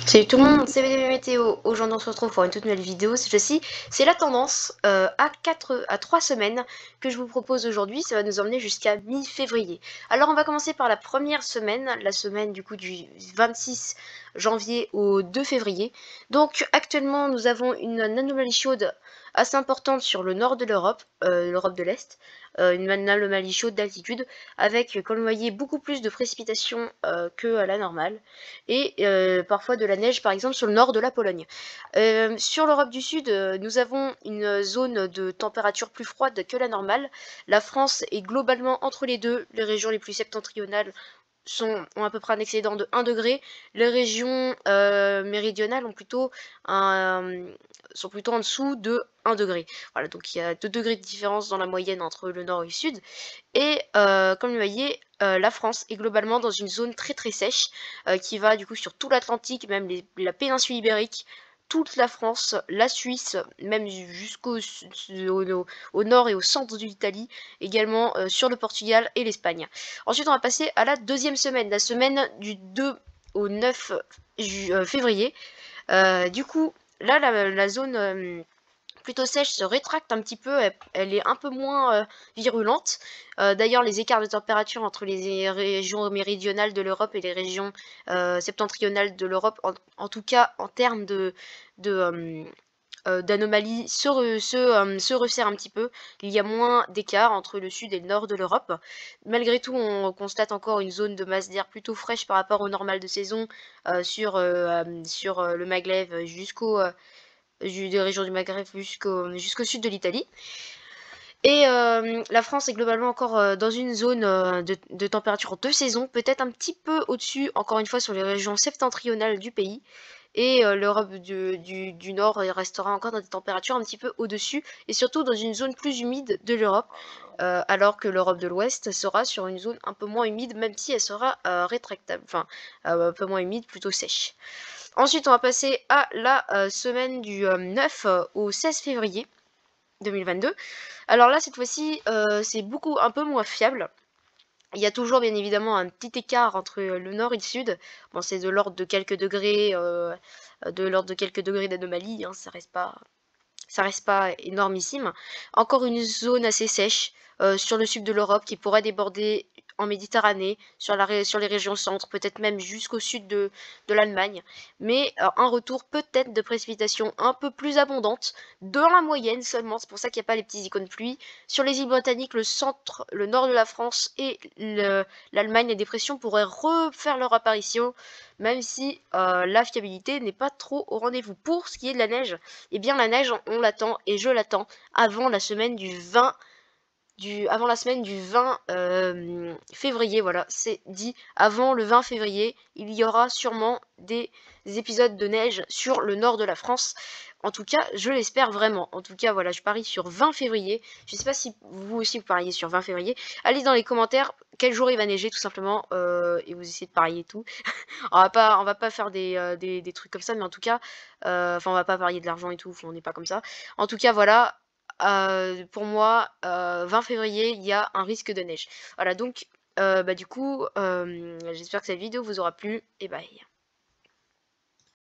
Salut tout le monde, c'est VDB Météo. Aujourd'hui, on se retrouve pour une toute nouvelle vidéo. Cette fois-ci, c'est la tendance à 3 semaines que je vous propose aujourd'hui. Ça va nous emmener jusqu'à mi-février. Alors, on va commencer par la première semaine, la semaine du coup du 26 janvier au 2 février. Donc, actuellement, nous avons une anomalie chaude assez importante sur le nord de l'Europe, l'Europe de l'Est. Une anomalie chaude d'altitude avec, comme vous voyez, beaucoup plus de précipitations que à la normale et parfois de la neige par exemple sur le nord de la Pologne. Sur l'Europe du Sud, nous avons une zone de température plus froide que la normale. La France est globalement entre les deux. Les régions les plus septentrionales ont à peu près un excédent de 1 degré. Les régions méridionales sont plutôt en dessous de 1 degré. Voilà, donc il y a 2 degrés de différence dans la moyenne entre le nord et le sud. Et comme vous voyez, la France est globalement dans une zone très très sèche qui va du coup sur tout l'Atlantique, même la péninsule ibérique, toute la France, la Suisse, même au nord et au centre de l'Italie, également sur le Portugal et l'Espagne. Ensuite, on va passer à la deuxième semaine, la semaine du 2 au 9 février. Du coup, là, la zone plutôt sèche se rétracte un petit peu, elle est un peu moins virulente. D'ailleurs, les écarts de température entre les régions méridionales de l'Europe et les régions septentrionales de l'Europe, en tout cas en termes d'anomalies, se resserre un petit peu. Il y a moins d'écart entre le sud et le nord de l'Europe. Malgré tout, on constate encore une zone de masse d'air plutôt fraîche par rapport au normal de saison sur le Maghreb des régions du Maghreb jusqu'au sud de l'Italie. Et la France est globalement encore dans une zone de température de saison, peut-être un petit peu au-dessus, encore une fois, sur les régions septentrionales du pays. Et l'Europe du Nord restera encore dans des températures un petit peu au-dessus, et surtout dans une zone plus humide de l'Europe, alors que l'Europe de l'Ouest sera sur une zone un peu moins humide, même si elle sera rétractable, enfin un peu moins humide, plutôt sèche. Ensuite, on va passer à la semaine du 9 au 16 février 2022. Alors là, cette fois-ci, c'est un peu moins fiable. Il y a toujours bien évidemment un petit écart entre le nord et le sud. Bon, c'est de l'ordre de quelques degrés, d'anomalie, hein, ça reste pas énormissime. Encore une zone assez sèche sur le sud de l'Europe qui pourrait déborder en Méditerranée, sur les régions centre, peut-être même jusqu'au sud de l'Allemagne. Mais un retour peut-être de précipitations un peu plus abondantes, dans la moyenne seulement, c'est pour ça qu'il n'y a pas les petits icônes pluie. Sur les îles britanniques, le centre, le nord de la France et l'Allemagne, les dépressions pourraient refaire leur apparition, même si la fiabilité n'est pas trop au rendez-vous. Pour ce qui est de la neige, eh bien la neige, on l'attend et je l'attends avant la semaine du 20 février, voilà, c'est dit, avant le 20 février, il y aura sûrement des épisodes de neige sur le nord de la France. En tout cas, je l'espère vraiment. En tout cas, voilà, je parie sur 20 février. Je sais pas si vous aussi vous pariez sur 20 février. Allez dans les commentaires quel jour il va neiger tout simplement et vous essayez de parier tout. On va pas faire des trucs comme ça, mais en tout cas, enfin on va pas parier de l'argent et tout, on n'est pas comme ça. En tout cas, voilà. Pour moi, 20 février, il y a un risque de neige. Voilà, donc, du coup, j'espère que cette vidéo vous aura plu, et bye.